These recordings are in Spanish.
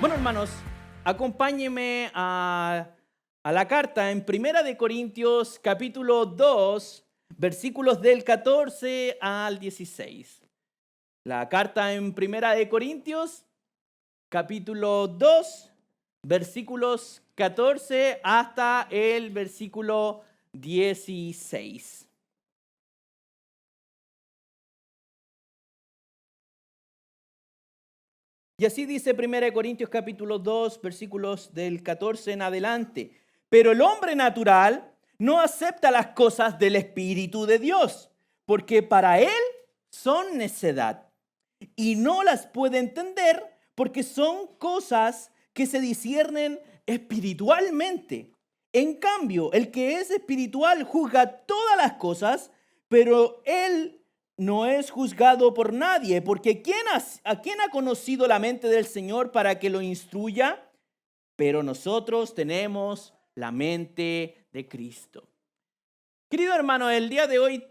Bueno, hermanos, acompáñenme a la carta en Primera de Corintios, capítulo 2, versículos del 14 al 16. La carta en Primera de Corintios, capítulo 2, versículos 14 hasta el versículo 16. Y así dice 1 Corintios capítulo 2, versículos del 14 en adelante. Pero el hombre natural no acepta las cosas del Espíritu de Dios, porque para él son necedad. Y no las puede entender porque son cosas que se disciernen espiritualmente. En cambio, el que es espiritual juzga todas las cosas, pero él no es juzgado por nadie, porque ¿a quién ha conocido la mente del Señor para que lo instruya? Pero nosotros tenemos la mente de Cristo. Querido hermano, el día de hoy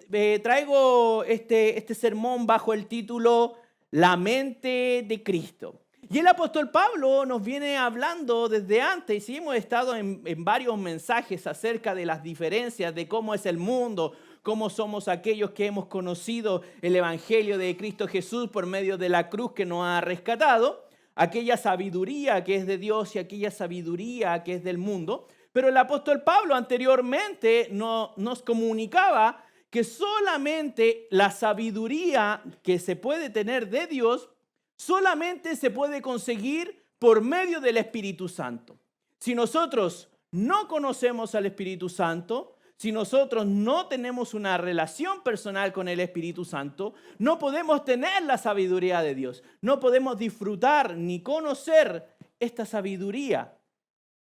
traigo este sermón bajo el título La mente de Cristo. Y el apóstol Pablo nos viene hablando desde antes, y hemos estado en varios mensajes acerca de las diferencias, de cómo es el mundo, cómo somos aquellos que hemos conocido el Evangelio de Cristo Jesús por medio de la cruz que nos ha rescatado, aquella sabiduría que es de Dios y aquella sabiduría que es del mundo. Pero el apóstol Pablo anteriormente nos comunicaba que solamente la sabiduría que se puede tener de Dios solamente se puede conseguir por medio del Espíritu Santo. Si nosotros no conocemos al Espíritu Santo, si nosotros no tenemos una relación personal con el Espíritu Santo, no podemos tener la sabiduría de Dios. No podemos disfrutar ni conocer esta sabiduría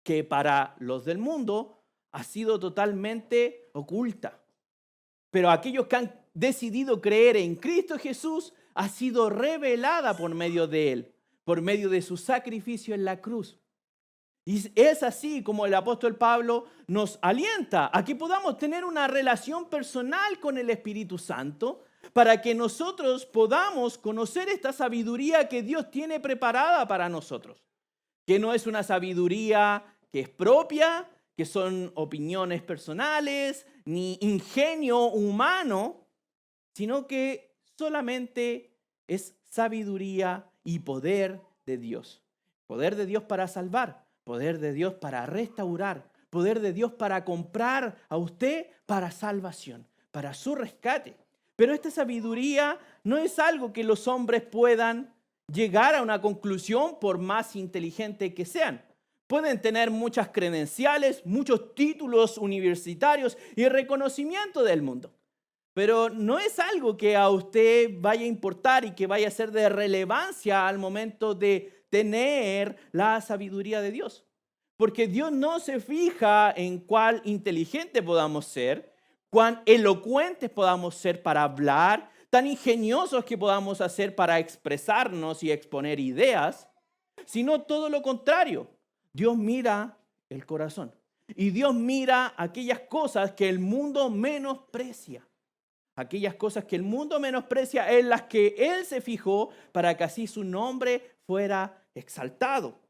que para los del mundo ha sido totalmente oculta. Pero aquellos que han decidido creer en Cristo Jesús ha sido revelada por medio de Él, por medio de su sacrificio en la cruz. Y es así como el apóstol Pablo nos alienta a que podamos tener una relación personal con el Espíritu Santo para que nosotros podamos conocer esta sabiduría que Dios tiene preparada para nosotros. Que no es una sabiduría que es propia, que son opiniones personales, ni ingenio humano, sino que solamente es sabiduría y poder de Dios. Poder de Dios para salvar, poder de Dios para restaurar, poder de Dios para comprar a usted para salvación, para su rescate. Pero esta sabiduría no es algo que los hombres puedan llegar a una conclusión por más inteligente que sean. Pueden tener muchas credenciales, muchos títulos universitarios y reconocimiento del mundo. Pero no es algo que a usted vaya a importar y que vaya a ser de relevancia al momento de tener la sabiduría de Dios. Porque Dios no se fija en cuán inteligente podamos ser, cuán elocuentes podamos ser para hablar, tan ingeniosos que podamos hacer para expresarnos y exponer ideas, sino todo lo contrario. Dios mira el corazón y Dios mira aquellas cosas que el mundo menosprecia. Aquellas cosas que el mundo menosprecia en las que Él se fijó para que así su nombre fuera exaltado.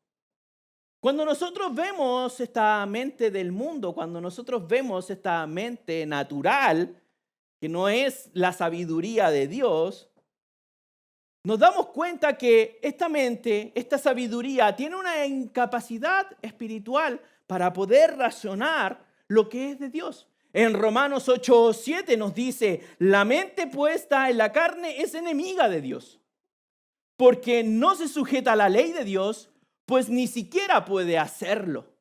Cuando nosotros vemos esta mente del mundo, cuando nosotros vemos esta mente natural, que no es la sabiduría de Dios, nos damos cuenta que esta mente, esta sabiduría, tiene una incapacidad espiritual para poder razonar lo que es de Dios. En Romanos 8:7 nos dice, la mente puesta en la carne es enemiga de Dios, porque no se sujeta a la ley de Dios, pues ni siquiera puede hacerlo.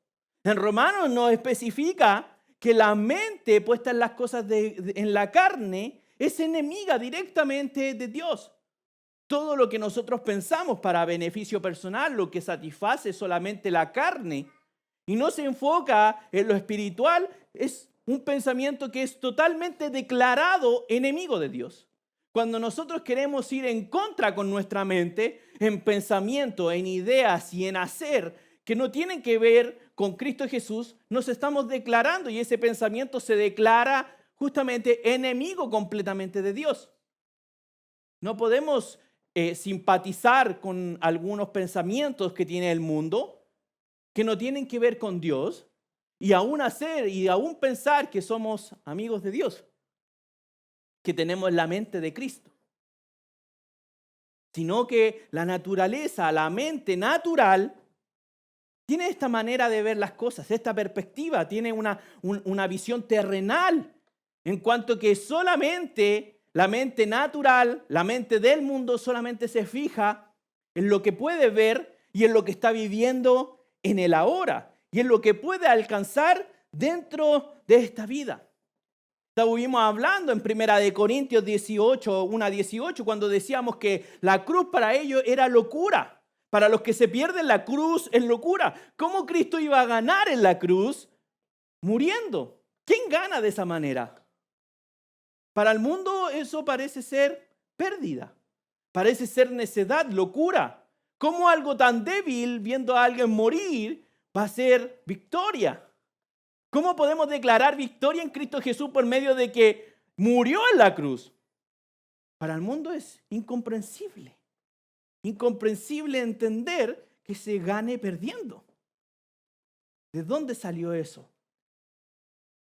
En Romanos nos especifica que la mente puesta en las cosas en la carne es enemiga directamente de Dios. Todo lo que nosotros pensamos para beneficio personal, lo que satisface solamente la carne y no se enfoca en lo espiritual, es un pensamiento que es totalmente declarado enemigo de Dios. Cuando nosotros queremos ir en contra con nuestra mente, en pensamiento, en ideas y en hacer que no tienen que ver con Cristo Jesús, nos estamos declarando y ese pensamiento se declara justamente enemigo completamente de Dios. No podemos simpatizar con algunos pensamientos que tiene el mundo, que no tienen que ver con Dios, y aún pensar que somos amigos de Dios, que tenemos la mente de Cristo. Sino que la naturaleza, la mente natural, tiene esta manera de ver las cosas, esta perspectiva, tiene una visión terrenal, en cuanto que solamente la mente natural, la mente del mundo solamente se fija en lo que puede ver y en lo que está viviendo en el ahora y en lo que puede alcanzar dentro de esta vida. Estuvimos hablando en 1 Corintios 18, 1:18, cuando decíamos que la cruz para ellos era locura. Para los que se pierden, la cruz es locura. ¿Cómo Cristo iba a ganar en la cruz? Muriendo. ¿Quién gana de esa manera? Para el mundo eso parece ser pérdida. Parece ser necedad, locura. ¿Cómo algo tan débil, viendo a alguien morir, va a ser victoria? ¿Cómo podemos declarar victoria en Cristo Jesús por medio de que murió en la cruz? Para el mundo es incomprensible. Incomprensible entender que se gane perdiendo. ¿De dónde salió eso?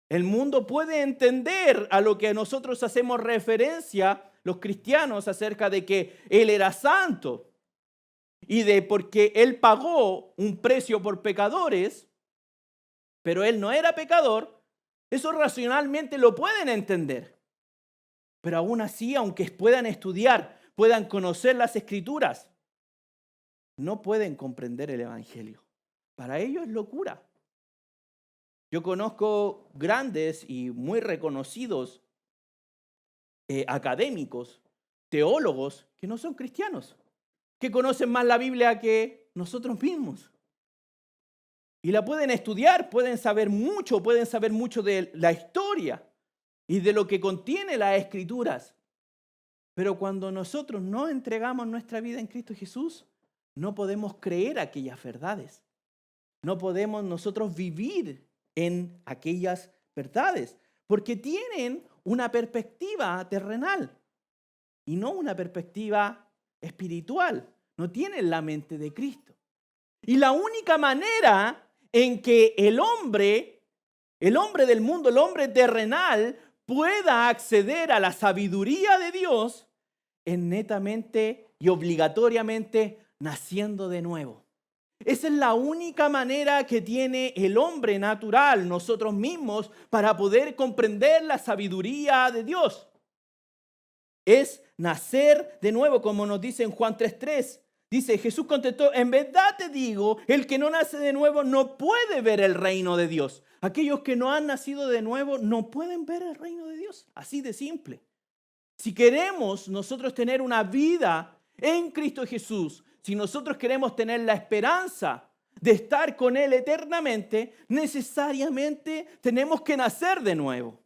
El mundo puede entender a lo que nosotros hacemos referencia, los cristianos, acerca de que Él era santo y de porque Él pagó un precio por pecadores, pero Él no era pecador. Eso racionalmente lo pueden entender. Pero aún así, aunque puedan estudiar, puedan conocer las Escrituras, no pueden comprender el Evangelio. Para ellos es locura. Yo conozco grandes y muy reconocidos académicos, teólogos, que no son cristianos, que conocen más la Biblia que nosotros mismos. Y la pueden estudiar, pueden saber mucho de la historia y de lo que contiene las Escrituras. Pero cuando nosotros no entregamos nuestra vida en Cristo Jesús, no podemos creer aquellas verdades. No podemos nosotros vivir en aquellas verdades, porque tienen una perspectiva terrenal y no una perspectiva espiritual. No tienen la mente de Cristo. Y la única manera en que el hombre del mundo, el hombre terrenal, pueda acceder a la sabiduría de Dios es netamente y obligatoriamente naciendo de nuevo. Esa es la única manera que tiene el hombre natural, nosotros mismos, para poder comprender la sabiduría de Dios. Es nacer de nuevo, como nos dice en Juan 3:3. Dice, Jesús contestó, en verdad te digo, el que no nace de nuevo no puede ver el reino de Dios. Aquellos que no han nacido de nuevo no pueden ver el reino de Dios. Así de simple. Si queremos nosotros tener una vida en Cristo Jesús, si nosotros queremos tener la esperanza de estar con Él eternamente, necesariamente tenemos que nacer de nuevo.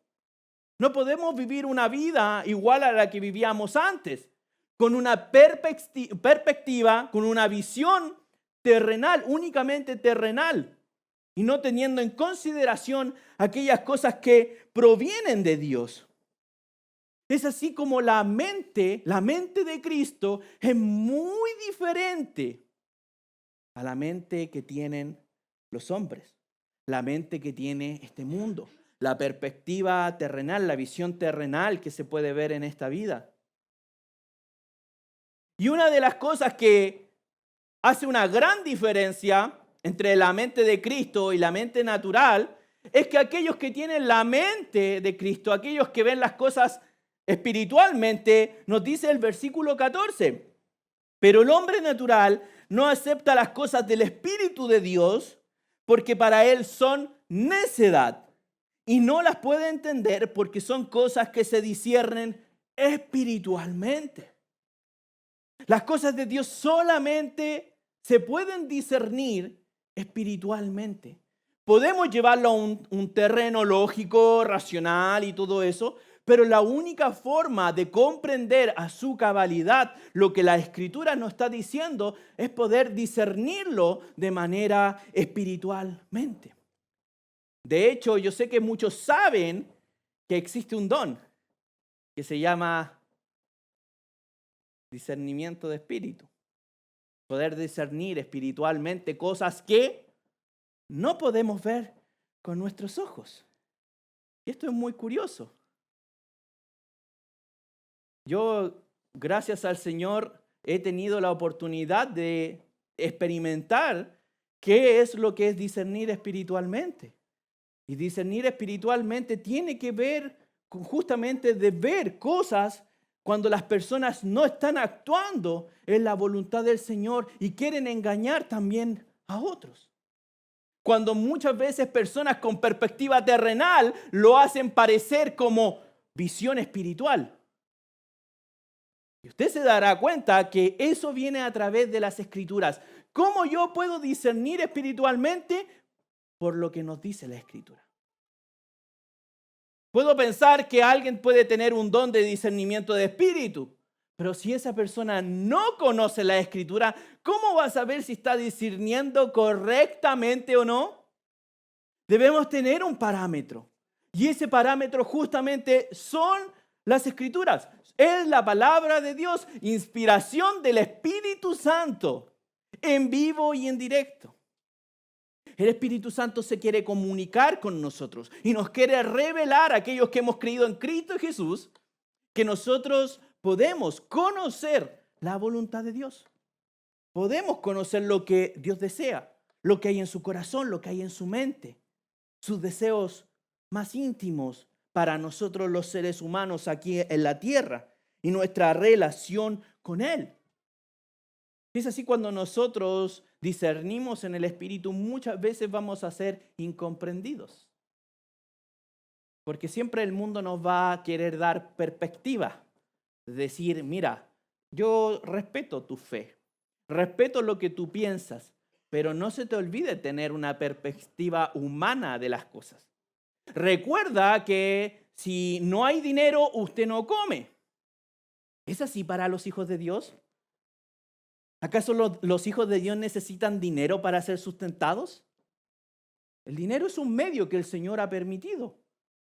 No podemos vivir una vida igual a la que vivíamos antes, con una perspectiva, con una visión terrenal, únicamente terrenal, y no teniendo en consideración aquellas cosas que provienen de Dios. Es así como la mente de Cristo es muy diferente a la mente que tienen los hombres, la mente que tiene este mundo, la perspectiva terrenal, la visión terrenal que se puede ver en esta vida. Y una de las cosas que hace una gran diferencia entre la mente de Cristo y la mente natural es que aquellos que tienen la mente de Cristo, aquellos que ven las cosas espiritualmente, nos dice el versículo 14, pero el hombre natural no acepta las cosas del Espíritu de Dios porque para él son necedad y no las puede entender porque son cosas que se disciernen espiritualmente. Las cosas de Dios solamente se pueden discernir espiritualmente. Podemos llevarlo a un terreno lógico, racional y todo eso, pero la única forma de comprender a su cabalidad lo que la Escritura nos está diciendo es poder discernirlo de manera espiritualmente. De hecho, yo sé que muchos saben que existe un don que se llama discernimiento de espíritu. Poder discernir espiritualmente cosas que no podemos ver con nuestros ojos. Y esto es muy curioso. Yo, gracias al Señor, he tenido la oportunidad de experimentar qué es lo que es discernir espiritualmente. Y discernir espiritualmente tiene que ver con justamente de ver cosas cuando las personas no están actuando en la voluntad del Señor y quieren engañar también a otros. Cuando muchas veces personas con perspectiva terrenal lo hacen parecer como visión espiritual. Y usted se dará cuenta que eso viene a través de las Escrituras. ¿Cómo yo puedo discernir espiritualmente? Por lo que nos dice la Escritura. Puedo pensar que alguien puede tener un don de discernimiento de espíritu, pero si esa persona no conoce la Escritura, ¿cómo va a saber si está discerniendo correctamente o no? Debemos tener un parámetro. Y ese parámetro justamente son las Escrituras. Es la palabra de Dios, inspiración del Espíritu Santo, en vivo y en directo. El Espíritu Santo se quiere comunicar con nosotros y nos quiere revelar a aquellos que hemos creído en Cristo Jesús que nosotros podemos conocer la voluntad de Dios. Podemos conocer lo que Dios desea, lo que hay en su corazón, lo que hay en su mente, sus deseos más íntimos para nosotros los seres humanos aquí en la tierra y nuestra relación con Él. Es así cuando nosotros discernimos en el Espíritu, muchas veces vamos a ser incomprendidos. Porque siempre el mundo nos va a querer dar perspectiva. Decir, mira, yo respeto tu fe, respeto lo que tú piensas, pero no se te olvide tener una perspectiva humana de las cosas. Recuerda que si no hay dinero, usted no come. ¿Es así para los hijos de Dios? ¿Acaso los hijos de Dios necesitan dinero para ser sustentados? El dinero es un medio que el Señor ha permitido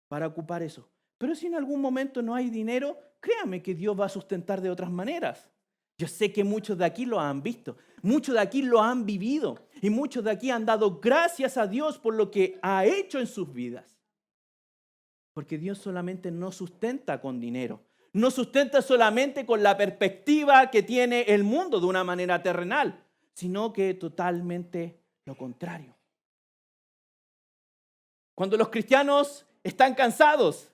para ocupar eso. Pero si en algún momento no hay dinero, créame que Dios va a sustentar de otras maneras. Yo sé que muchos de aquí lo han visto, muchos de aquí lo han vivido y muchos de aquí han dado gracias a Dios por lo que ha hecho en sus vidas. Porque Dios solamente no sustenta con dinero. No sustenta solamente con la perspectiva que tiene el mundo de una manera terrenal, sino que totalmente lo contrario. Cuando los cristianos están cansados,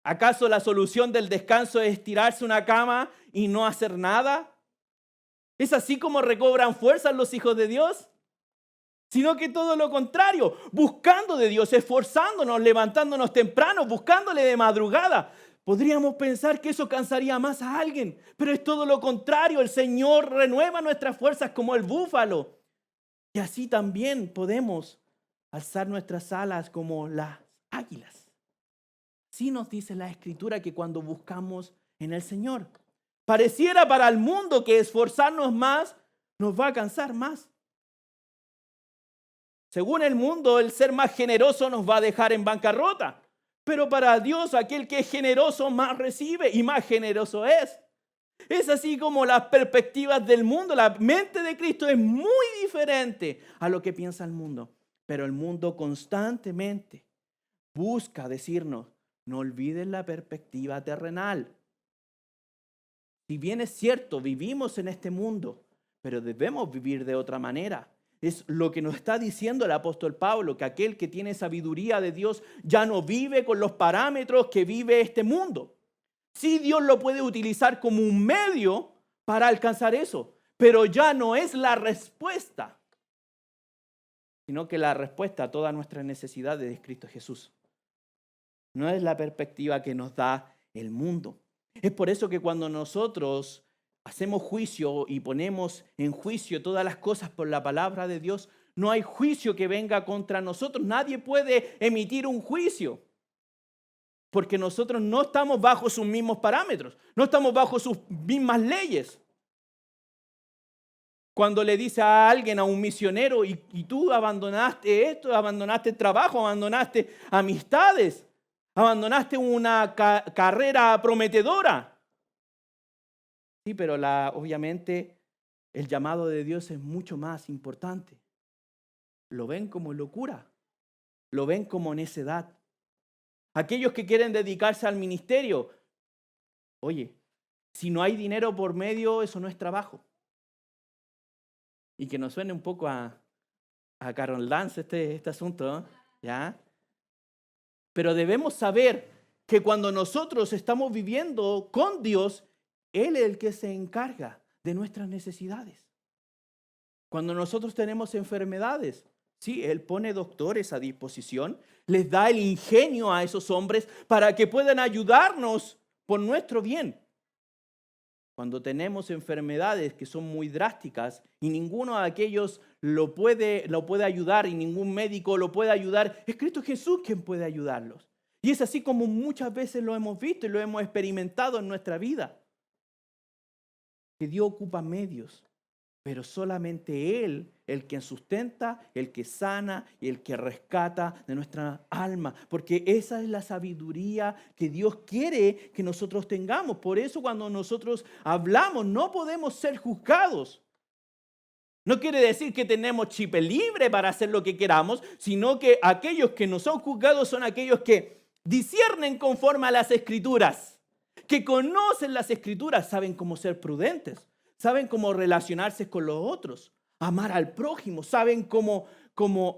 ¿acaso la solución del descanso es tirarse una cama y no hacer nada? ¿Es así como recobran fuerzas los hijos de Dios? Sino que todo lo contrario, buscando de Dios, esforzándonos, levantándonos temprano, buscándole de madrugada. Podríamos pensar que eso cansaría más a alguien, pero es todo lo contrario. El Señor renueva nuestras fuerzas como el búfalo. Y así también podemos alzar nuestras alas como las águilas. Así nos dice la Escritura que cuando buscamos en el Señor, pareciera para el mundo que esforzarnos más nos va a cansar más. Según el mundo, el ser más generoso nos va a dejar en bancarrota. Pero para Dios, aquel que es generoso más recibe y más generoso es. Es así como las perspectivas del mundo. La mente de Cristo es muy diferente a lo que piensa el mundo. Pero el mundo constantemente busca decirnos, no olviden la perspectiva terrenal. Si bien es cierto, vivimos en este mundo, pero debemos vivir de otra manera. Es lo que nos está diciendo el apóstol Pablo, que aquel que tiene sabiduría de Dios ya no vive con los parámetros que vive este mundo. Sí, Dios lo puede utilizar como un medio para alcanzar eso, pero ya no es la respuesta, sino que la respuesta a todas nuestras necesidades es Cristo Jesús. No es la perspectiva que nos da el mundo. Es por eso que cuando nosotros hacemos juicio y ponemos en juicio todas las cosas por la palabra de Dios, no hay juicio que venga contra nosotros. Nadie puede emitir un juicio porque nosotros no estamos bajo sus mismos parámetros, no estamos bajo sus mismas leyes. Cuando le dice a alguien, a un misionero, y tú abandonaste esto, abandonaste el trabajo, abandonaste amistades, abandonaste una carrera prometedora. Sí, pero obviamente el llamado de Dios es mucho más importante. Lo ven como locura, lo ven como necedad. Aquellos que quieren dedicarse al ministerio, oye, si no hay dinero por medio, eso no es trabajo. Y que nos suene un poco a Carol Dance este asunto, ¿no? ¿Ya? Pero debemos saber que cuando nosotros estamos viviendo con Dios, Él es el que se encarga de nuestras necesidades. Cuando nosotros tenemos enfermedades, sí, Él pone doctores a disposición, les da el ingenio a esos hombres para que puedan ayudarnos por nuestro bien. Cuando tenemos enfermedades que son muy drásticas y ninguno de aquellos lo puede ayudar y ningún médico lo puede ayudar, es Cristo Jesús quien puede ayudarlos. Y es así como muchas veces lo hemos visto y lo hemos experimentado en nuestra vida. Que Dios ocupa medios, pero solamente Él, el que sustenta, el que sana y el que rescata de nuestra alma. Porque esa es la sabiduría que Dios quiere que nosotros tengamos. Por eso cuando nosotros hablamos no podemos ser juzgados. No quiere decir que tenemos chip libre para hacer lo que queramos, sino que aquellos que nos son juzgados son aquellos que disciernen conforme a las Escrituras, que conocen las Escrituras, saben cómo ser prudentes, saben cómo relacionarse con los otros, amar al prójimo, saben cómo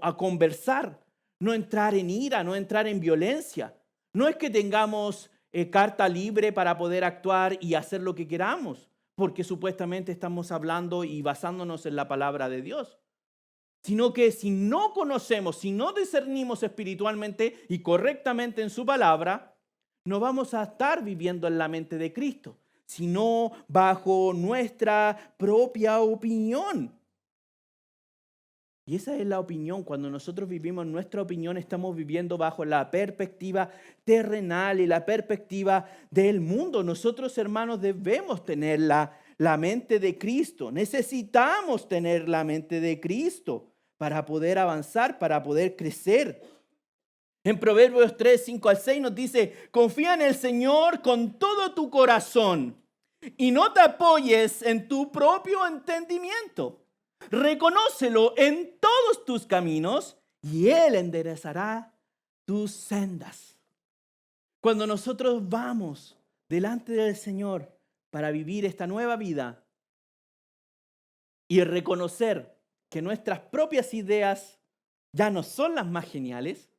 a conversar, no entrar en ira, no entrar en violencia. No es que tengamos carta libre para poder actuar y hacer lo que queramos, porque supuestamente estamos hablando y basándonos en la palabra de Dios, sino que si no conocemos, si no discernimos espiritualmente y correctamente en su palabra, no vamos a estar viviendo en la mente de Cristo, sino bajo nuestra propia opinión. Y esa es la opinión. Cuando nosotros vivimos nuestra opinión, estamos viviendo bajo la perspectiva terrenal y la perspectiva del mundo. Nosotros, hermanos, debemos tener la mente de Cristo. Necesitamos tener la mente de Cristo para poder avanzar, para poder crecer. En Proverbios 3, 5 al 6 nos dice, confía en el Señor con todo tu corazón y no te apoyes en tu propio entendimiento. Reconócelo en todos tus caminos y Él enderezará tus sendas. Cuando nosotros vamos delante del Señor para vivir esta nueva vida y reconocer que nuestras propias ideas ya no son las más geniales,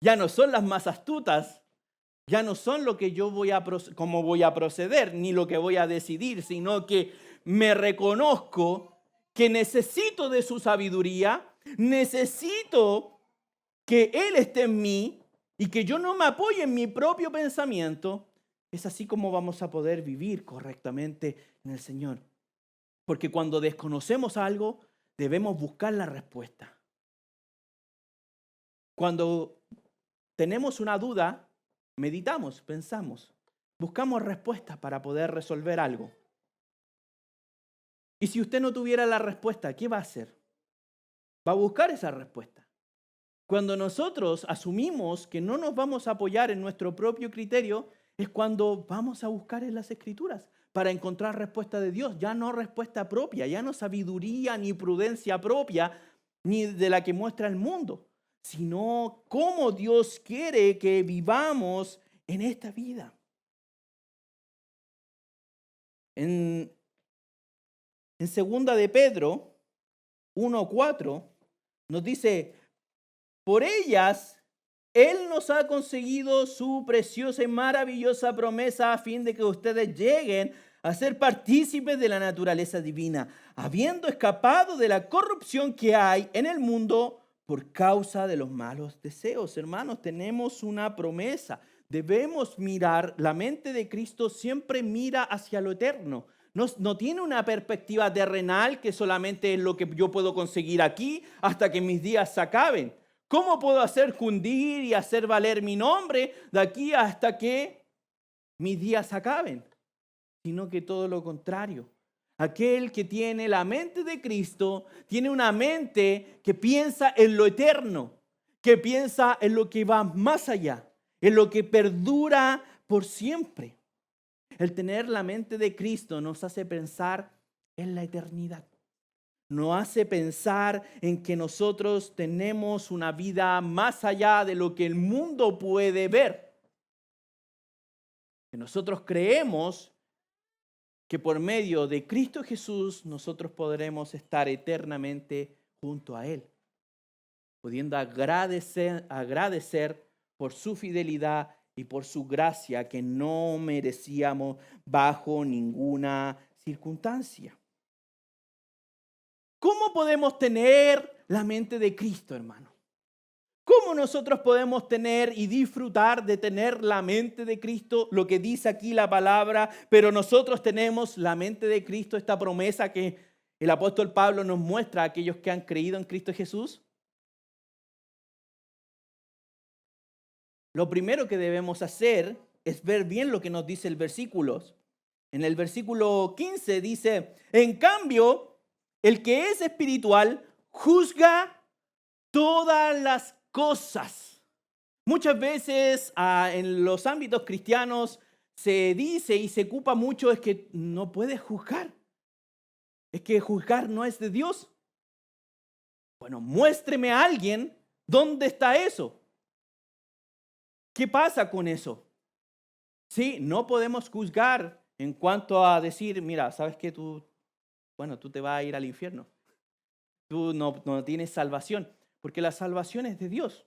ya no son las más astutas, ya no son lo que yo cómo voy a proceder, ni lo que voy a decidir, sino que me reconozco que necesito de su sabiduría, necesito que Él esté en mí y que yo no me apoye en mi propio pensamiento. Es así como vamos a poder vivir correctamente en el Señor. Porque cuando desconocemos algo, debemos buscar la respuesta. Cuando tenemos una duda, meditamos, pensamos, buscamos respuestas para poder resolver algo. Y si usted no tuviera la respuesta, ¿qué va a hacer? Va a buscar esa respuesta. Cuando nosotros asumimos que no nos vamos a apoyar en nuestro propio criterio, es cuando vamos a buscar en las Escrituras para encontrar respuesta de Dios. Ya no respuesta propia, ya no sabiduría ni prudencia propia, ni de la que muestra el mundo, sino cómo Dios quiere que vivamos en esta vida. En 2 de Pedro 1:4 nos dice, por ellas Él nos ha conseguido su preciosa y maravillosa promesa a fin de que ustedes lleguen a ser partícipes de la naturaleza divina, habiendo escapado de la corrupción que hay en el mundo por causa de los malos deseos. Hermanos, tenemos una promesa. Debemos mirar, la mente de Cristo siempre mira hacia lo eterno. No tiene una perspectiva terrenal que solamente es lo que yo puedo conseguir aquí hasta que mis días se acaben. ¿Cómo puedo hacer cundir y hacer valer mi nombre de aquí hasta que mis días se acaben? Sino que todo lo contrario. Aquel que tiene la mente de Cristo tiene una mente que piensa en lo eterno, que piensa en lo que va más allá, en lo que perdura por siempre. El tener la mente de Cristo nos hace pensar en la eternidad. Nos hace pensar en que nosotros tenemos una vida más allá de lo que el mundo puede ver. Que nosotros creemos que por medio de Cristo Jesús nosotros podremos estar eternamente junto a Él, pudiendo agradecer por su fidelidad y por su gracia que no merecíamos bajo ninguna circunstancia. ¿Cómo podemos tener la mente de Cristo, hermano? ¿Cómo nosotros podemos tener y disfrutar de tener la mente de Cristo? Lo que dice aquí la palabra, pero nosotros tenemos la mente de Cristo, esta promesa que el apóstol Pablo nos muestra a aquellos que han creído en Cristo Jesús. Lo primero que debemos hacer es ver bien lo que nos dice el versículo. En el versículo 15 dice, en cambio, el que es espiritual juzga todas las cosas. Muchas veces en los ámbitos cristianos se dice y se ocupa mucho es que no puedes juzgar. Es que juzgar no es de Dios. Bueno, muéstreme a alguien dónde está eso. ¿Qué pasa con eso? Sí, no podemos juzgar en cuanto a decir, mira, ¿sabes qué? Tú te vas a ir al infierno. Tú no tienes salvación, porque la salvación es de Dios.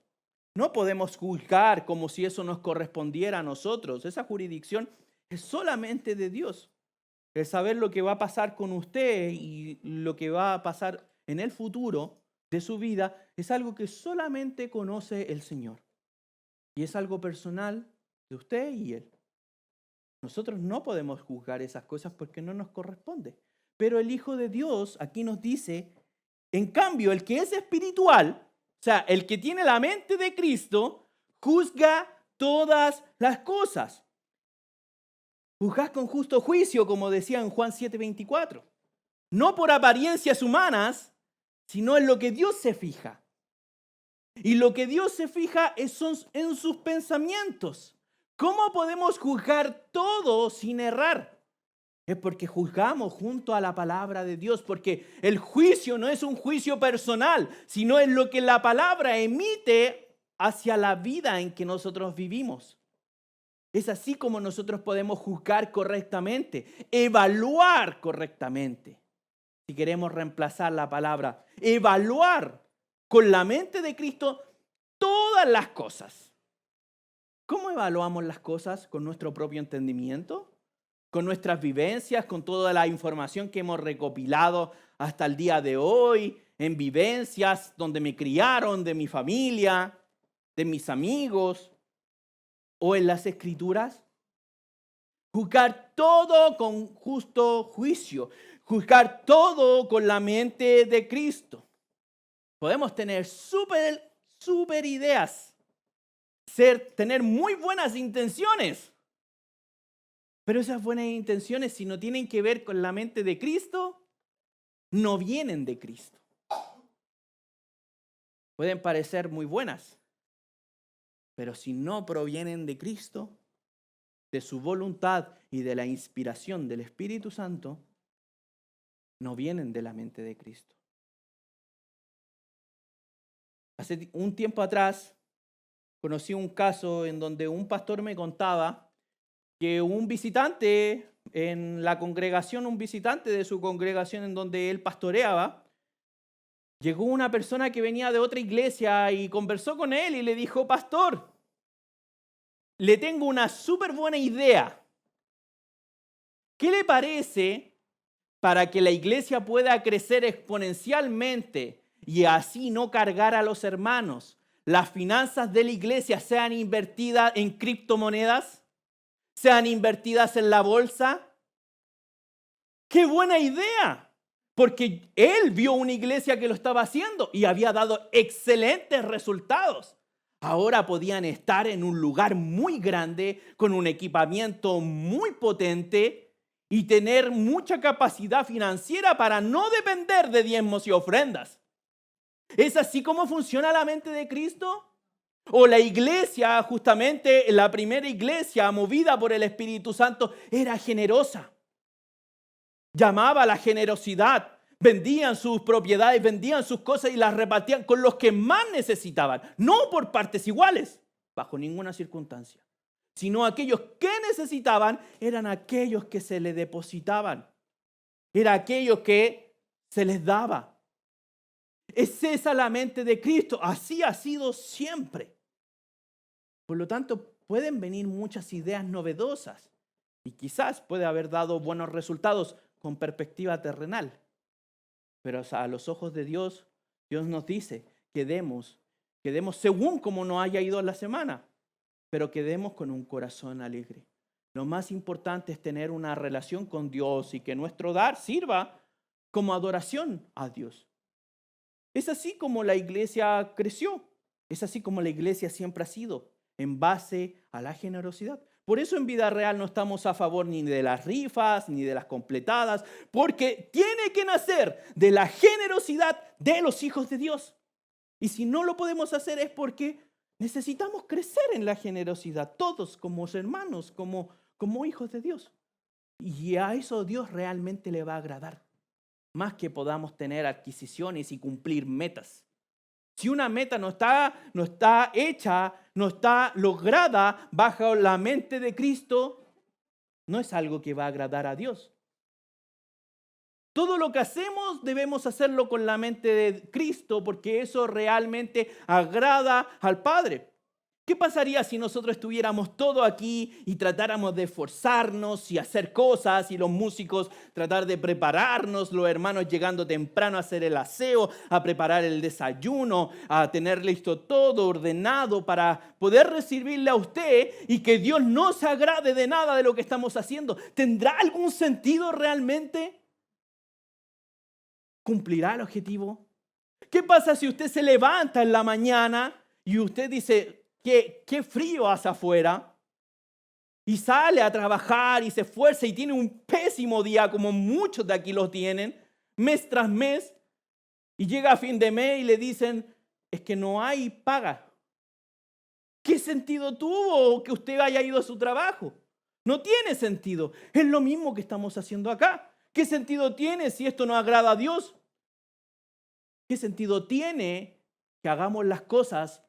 No podemos juzgar como si eso nos correspondiera a nosotros. Esa jurisdicción es solamente de Dios. El saber lo que va a pasar con usted y lo que va a pasar en el futuro de su vida es algo que solamente conoce el Señor. Y es algo personal de usted y Él. Nosotros no podemos juzgar esas cosas porque no nos corresponde. Pero el Hijo de Dios aquí nos dice, en cambio, el que es espiritual, o sea, el que tiene la mente de Cristo, juzga todas las cosas. Juzgad con justo juicio, como decía en Juan 7:24. No por apariencias humanas, sino en lo que Dios se fija. Y lo que Dios se fija son en sus pensamientos. ¿Cómo podemos juzgar todo sin errar? Es porque juzgamos junto a la palabra de Dios, porque el juicio no es un juicio personal, sino es lo que la palabra emite hacia la vida en que nosotros vivimos. Es así como nosotros podemos juzgar correctamente, evaluar correctamente. Si queremos reemplazar la palabra, evaluar con la mente de Cristo todas las cosas. ¿Cómo evaluamos las cosas? ¿Con nuestro propio entendimiento? ¿Con nuestras vivencias? ¿Con toda la información que hemos recopilado hasta el día de hoy? En vivencias donde me criaron, de mi familia, de mis amigos, o en las Escrituras. Juzgar todo con justo juicio. Juzgar todo con la mente de Cristo. Podemos tener súper ideas, tener muy buenas intenciones, pero esas buenas intenciones, si no tienen que ver con la mente de Cristo, no vienen de Cristo. Pueden parecer muy buenas, pero si no provienen de Cristo, de su voluntad y de la inspiración del Espíritu Santo, no vienen de la mente de Cristo. Hace un tiempo atrás conocí un caso en donde un pastor me contaba que un visitante en la congregación, un visitante de su congregación en donde él pastoreaba, llegó una persona que venía de otra iglesia y conversó con él y le dijo, pastor, le tengo una súper buena idea. ¿Qué le parece para que la iglesia pueda crecer exponencialmente y así no cargar a los hermanos? Las finanzas de la iglesia sean invertidas en criptomonedas, sean invertidas en la bolsa. ¡Qué buena idea! Porque él vio una iglesia que lo estaba haciendo y había dado excelentes resultados. Ahora podían estar en un lugar muy grande, con un equipamiento muy potente y tener mucha capacidad financiera para no depender de diezmos y ofrendas. ¿Es así como funciona la mente de Cristo? O la iglesia, justamente la primera iglesia movida por el Espíritu Santo, era generosa. Llamaba a la generosidad. Vendían sus propiedades, vendían sus cosas y las repartían con los que más necesitaban. No por partes iguales, bajo ninguna circunstancia. Sino aquellos que necesitaban eran aquellos que se les depositaban. Era aquellos que se les daba. Es esa la mente de Cristo. Así ha sido siempre. Por lo tanto, pueden venir muchas ideas novedosas y quizás puede haber dado buenos resultados con perspectiva terrenal. Pero a los ojos de Dios, Dios nos dice que demos según como nos haya ido la semana, pero que demos con un corazón alegre. Lo más importante es tener una relación con Dios y que nuestro dar sirva como adoración a Dios. Es así como la iglesia creció. Es así como la iglesia siempre ha sido, en base a la generosidad. Por eso en vida real no estamos a favor ni de las rifas, ni de las completadas, porque tiene que nacer de la generosidad de los hijos de Dios. Y si no lo podemos hacer es porque necesitamos crecer en la generosidad, todos como hermanos, como hijos de Dios. Y a eso Dios realmente le va a agradar, más que podamos tener adquisiciones y cumplir metas. Si una meta no está hecha, no está lograda bajo la mente de Cristo, no es algo que va a agradar a Dios. Todo lo que hacemos debemos hacerlo con la mente de Cristo porque eso realmente agrada al Padre. ¿Qué pasaría si nosotros estuviéramos todo aquí y tratáramos de esforzarnos y hacer cosas y los músicos tratar de prepararnos, los hermanos llegando temprano a hacer el aseo, a preparar el desayuno, a tener listo todo ordenado para poder recibirle a usted y que Dios no se agrade de nada de lo que estamos haciendo? ¿Tendrá algún sentido realmente? ¿Cumplirá el objetivo? ¿Qué pasa si usted se levanta en la mañana y usted dice, qué frío hace afuera, y sale a trabajar y se esfuerza y tiene un pésimo día como muchos de aquí los tienen, mes tras mes, y llega a fin de mes y le dicen, es que no hay paga? ¿Qué sentido tuvo que usted haya ido a su trabajo? No tiene sentido. Es lo mismo que estamos haciendo acá. ¿Qué sentido tiene si esto no agrada a Dios? ¿Qué sentido tiene que hagamos las cosas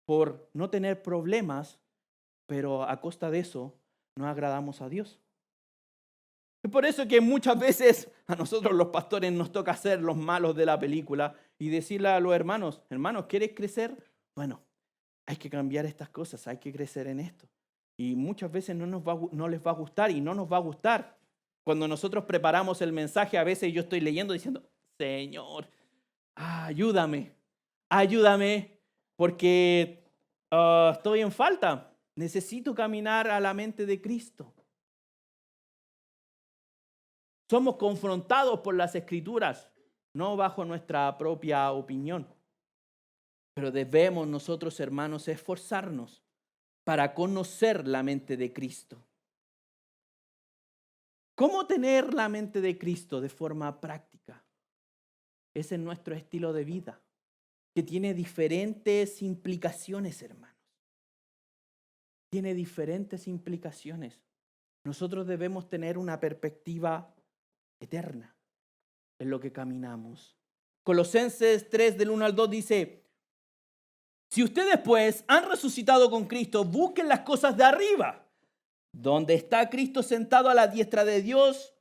por no tener problemas, pero a costa de eso no agradamos a Dios? Es por eso que muchas veces a nosotros los pastores nos toca ser los malos de la película y decirle a los hermanos, ¿quieres crecer? Bueno, hay que cambiar estas cosas, hay que crecer en esto. Y muchas veces no les va a gustar y no nos va a gustar. Cuando nosotros preparamos el mensaje, a veces yo estoy leyendo diciendo, Señor, ayúdame, porque estoy en falta. Necesito caminar a la mente de Cristo. Somos confrontados por las Escrituras, no bajo nuestra propia opinión. Pero debemos nosotros, hermanos, esforzarnos para conocer la mente de Cristo. ¿Cómo tener la mente de Cristo de forma práctica? Ese es nuestro estilo de vida, que tiene diferentes implicaciones, hermanos. Tiene diferentes implicaciones. Nosotros debemos tener una perspectiva eterna en lo que caminamos. Colosenses 3, del 1 al 2 dice, si ustedes pues han resucitado con Cristo, busquen las cosas de arriba, donde está Cristo sentado a la diestra de Dios.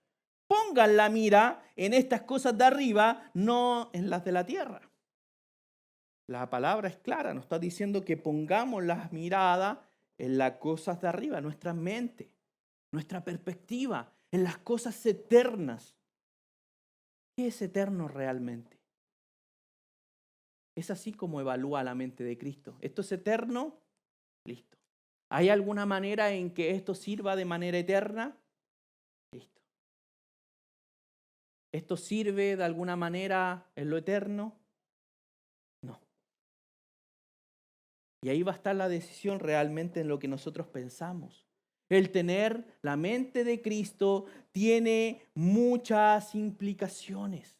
Pongan la mira en estas cosas de arriba, no en las de la tierra. La palabra es clara, nos está diciendo que pongamos las miradas en las cosas de arriba, nuestra mente, nuestra perspectiva, en las cosas eternas. ¿Qué es eterno realmente? Es así como evalúa la mente de Cristo. ¿Esto es eterno? Listo. ¿Hay alguna manera en que esto sirva de manera eterna? Listo. ¿Esto sirve de alguna manera en lo eterno? No. Y ahí va a estar la decisión realmente en lo que nosotros pensamos. El tener la mente de Cristo tiene muchas implicaciones.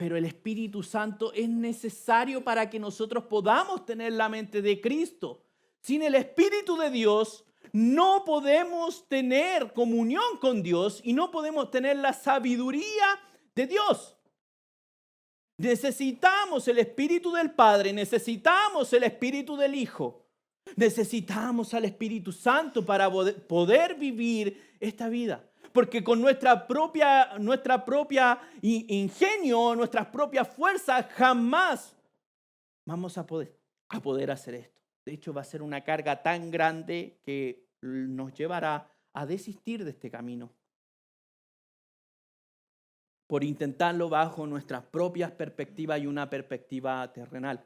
Pero el Espíritu Santo es necesario para que nosotros podamos tener la mente de Cristo. Sin el Espíritu de Dios no podemos tener comunión con Dios y no podemos tener la sabiduría de Dios. Necesitamos el Espíritu del Padre, necesitamos el Espíritu del Hijo, necesitamos al Espíritu Santo para poder vivir esta vida. Porque con nuestra propia ingenio, nuestras propias fuerzas, jamás vamos a poder hacer esto. De hecho, va a ser una carga tan grande que nos llevará a desistir de este camino por intentarlo bajo nuestras propias perspectivas y una perspectiva terrenal.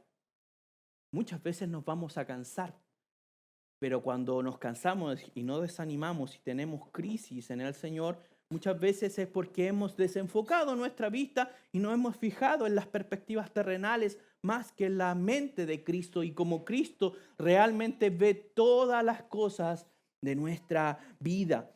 Muchas veces nos vamos a cansar, pero cuando nos cansamos y no desanimamos y tenemos crisis en el Señor, muchas veces es porque hemos desenfocado nuestra vista y nos hemos fijado en las perspectivas terrenales más que en la mente de Cristo, y como Cristo realmente ve todas las cosas de nuestra vida.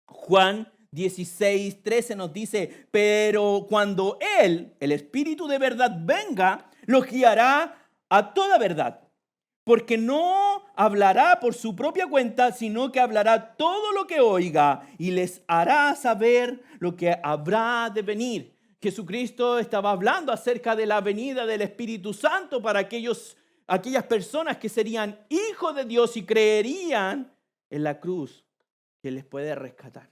Juan 16:13 nos dice: pero cuando Él, el Espíritu de verdad, venga, los guiará a toda verdad, porque no hablará por su propia cuenta, sino que hablará todo lo que oiga y les hará saber lo que habrá de venir. Jesucristo estaba hablando acerca de la venida del Espíritu Santo para aquellas personas que serían hijos de Dios y creerían en la cruz que les puede rescatar.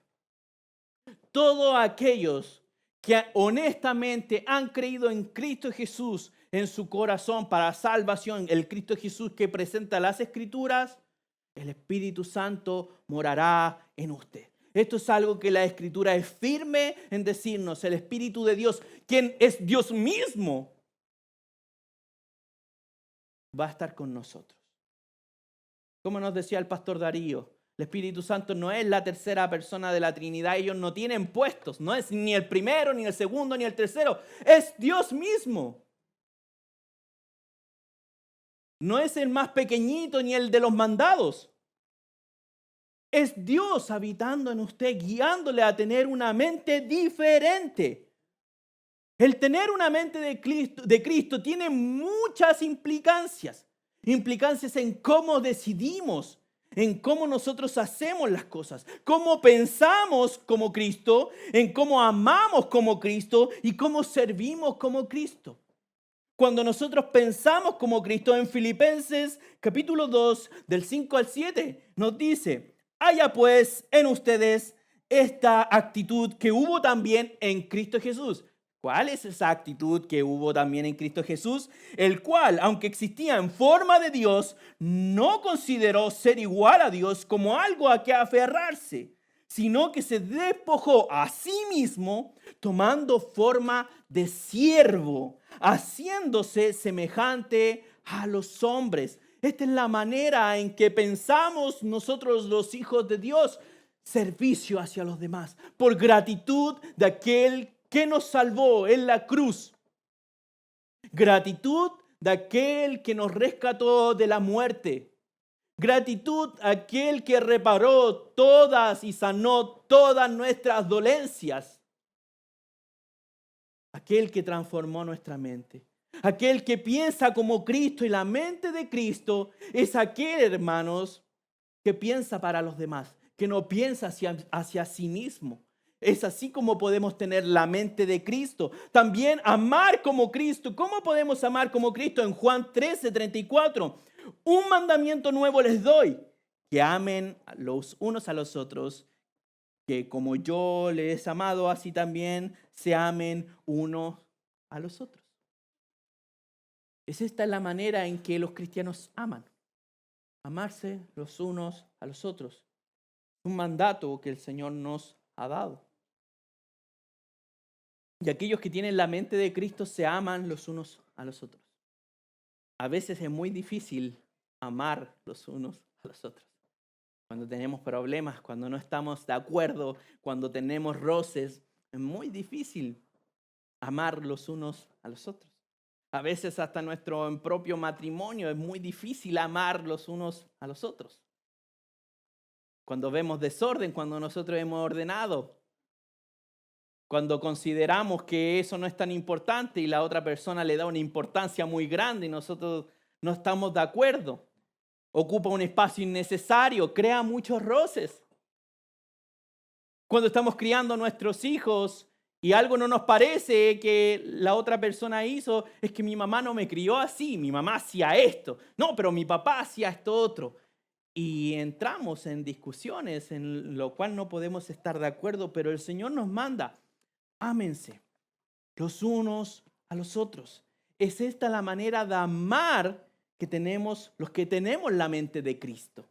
Todos aquellos que honestamente han creído en Cristo Jesús en su corazón para salvación, el Cristo Jesús que presenta las Escrituras, el Espíritu Santo morará en usted. Esto es algo que la Escritura es firme en decirnos. El Espíritu de Dios, quien es Dios mismo, va a estar con nosotros. Como nos decía el pastor Darío, el Espíritu Santo no es la tercera persona de la Trinidad. Ellos no tienen puestos. No es ni el primero, ni el segundo, ni el tercero. Es Dios mismo. No es el más pequeñito ni el de los mandados. Es Dios habitando en usted, guiándole a tener una mente diferente. El tener una mente de Cristo tiene muchas implicancias. Implicancias en cómo decidimos, en cómo nosotros hacemos las cosas, cómo pensamos como Cristo, en cómo amamos como Cristo y cómo servimos como Cristo. Cuando nosotros pensamos como Cristo, en Filipenses capítulo 2, del 5 al 7, nos dice: haya pues en ustedes esta actitud que hubo también en Cristo Jesús. ¿Cuál es esa actitud que hubo también en Cristo Jesús? El cual, aunque existía en forma de Dios, no consideró ser igual a Dios como algo a que aferrarse, sino que se despojó a sí mismo, tomando forma de siervo, haciéndose semejante a los hombres. Esta es la manera en que pensamos nosotros los hijos de Dios: servicio hacia los demás, por gratitud de aquel que nos salvó en la cruz, gratitud de aquel que nos rescató de la muerte, gratitud a aquel que reparó todas y sanó todas nuestras dolencias, aquel que transformó nuestra mente, aquel que piensa como Cristo. Y la mente de Cristo es aquel, hermanos, que piensa para los demás, que no piensa hacia sí mismo. Es así como podemos tener la mente de Cristo. También amar como Cristo. ¿Cómo podemos amar como Cristo? En Juan 13:34, un mandamiento nuevo les doy: que amen los unos a los otros, que como yo les he amado, así también se amen unos a los otros. Esta es la manera en que los cristianos aman. Amarse los unos a los otros. Un mandato que el Señor nos ha dado. Y aquellos que tienen la mente de Cristo se aman los unos a los otros. A veces es muy difícil amar los unos a los otros. Cuando tenemos problemas, cuando no estamos de acuerdo, cuando tenemos roces, es muy difícil amar los unos a los otros. A veces hasta nuestro propio matrimonio es muy difícil amar los unos a los otros. Cuando vemos desorden, cuando nosotros hemos ordenado, Cuando consideramos que eso no es tan importante y la otra persona le da una importancia muy grande y nosotros no estamos de acuerdo, ocupa un espacio innecesario, crea muchos roces. Cuando estamos criando a nuestros hijos y algo no nos parece que la otra persona hizo, es que mi mamá no me crió así, mi mamá hacía esto, no, pero mi papá hacía esto otro. Y entramos en discusiones en lo cual no podemos estar de acuerdo, pero el Señor nos manda, ámense los unos a los otros. Es esta la manera de amar que tenemos los que tenemos la mente de Cristo.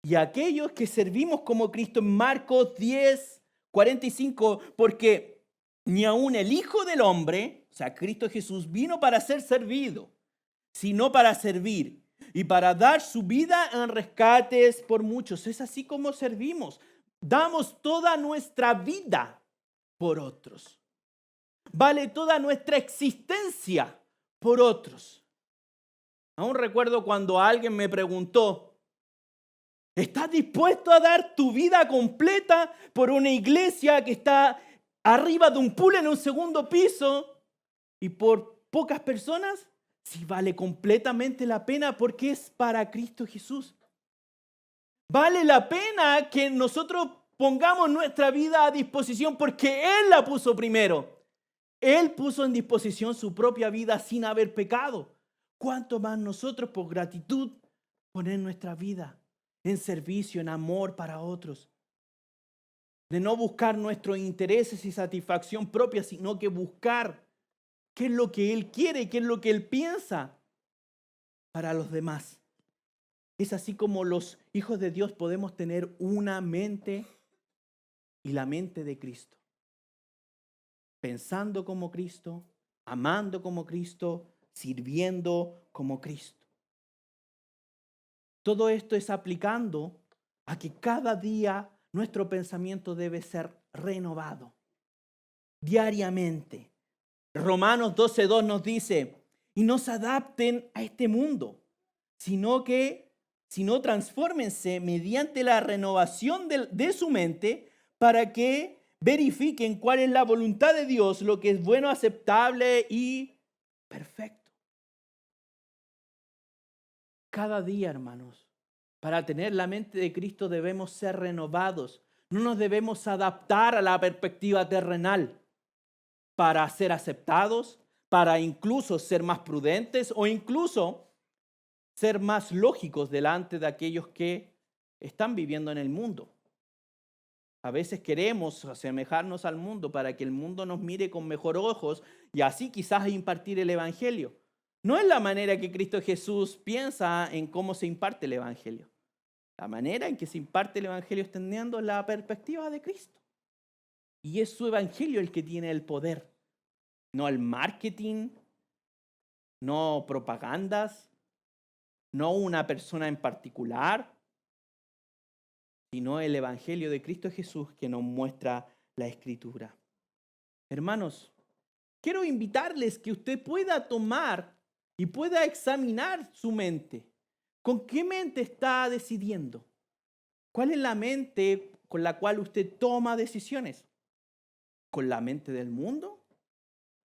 Y aquellos que servimos como Cristo en Marcos 10:45, porque ni aun el Hijo del Hombre, o sea, Cristo Jesús, vino para ser servido, sino para servir y para dar su vida en rescates por muchos. Es así como servimos. Damos toda nuestra vida por otros. Vale toda nuestra existencia por otros. Aún recuerdo cuando alguien me preguntó, ¿estás dispuesto a dar tu vida completa por una iglesia que está arriba de un pool en un segundo piso y por pocas personas? Sí, vale completamente la pena porque es para Cristo Jesús. Vale la pena que nosotros pongamos nuestra vida a disposición porque Él la puso primero. Él puso en disposición su propia vida sin haber pecado. ¿Cuánto más nosotros por gratitud poner nuestra vida en servicio, en amor para otros? De no buscar nuestros intereses y satisfacción propia, sino que buscar qué es lo que Él quiere, qué es lo que Él piensa para los demás. Es así como los hijos de Dios podemos tener una mente y la mente de Cristo. Pensando como Cristo, amando como Cristo, sirviendo como Cristo. Todo esto es aplicando a que cada día nuestro pensamiento debe ser renovado diariamente. Romanos 12:2 nos dice, y no se adapten a este mundo, sino transfórmense mediante la renovación de su mente para que verifiquen cuál es la voluntad de Dios, lo que es bueno, aceptable y perfecto. Cada día, hermanos, para tener la mente de Cristo debemos ser renovados. No nos debemos adaptar a la perspectiva terrenal para ser aceptados, para incluso ser más prudentes o incluso ser más lógicos delante de aquellos que están viviendo en el mundo. A veces queremos asemejarnos al mundo para que el mundo nos mire con mejor ojos y así quizás impartir el evangelio. No es la manera que Cristo Jesús piensa en cómo se imparte el evangelio. La manera en que se imparte el evangelio es teniendo la perspectiva de Cristo. Y es su evangelio el que tiene el poder. No el marketing, no propagandas, no una persona en particular, sino el evangelio de Cristo Jesús que nos muestra la Escritura. Hermanos, quiero invitarles que usted pueda tomar y pueda examinar su mente. ¿Con qué mente está decidiendo? ¿Cuál es la mente con la cual usted toma decisiones? ¿Con la mente del mundo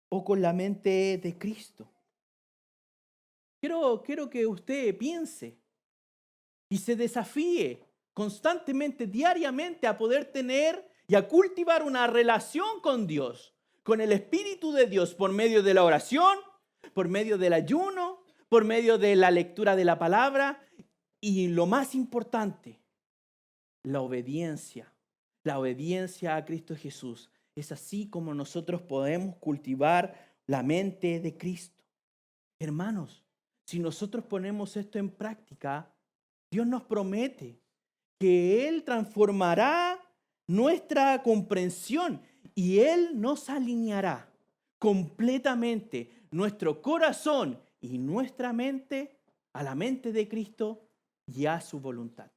o con la mente de Cristo? Quiero que usted piense y se desafíe constantemente, diariamente, a poder tener y a cultivar una relación con Dios, con el Espíritu de Dios, por medio de la oración, por medio del ayuno, por medio de la lectura de la palabra y lo más importante, la obediencia a Cristo Jesús. Es así como nosotros podemos cultivar la mente de Cristo. Hermanos, si nosotros ponemos esto en práctica, Dios nos promete que Él transformará nuestra comprensión y Él nos alineará completamente nuestro corazón y nuestra mente a la mente de Cristo y a su voluntad.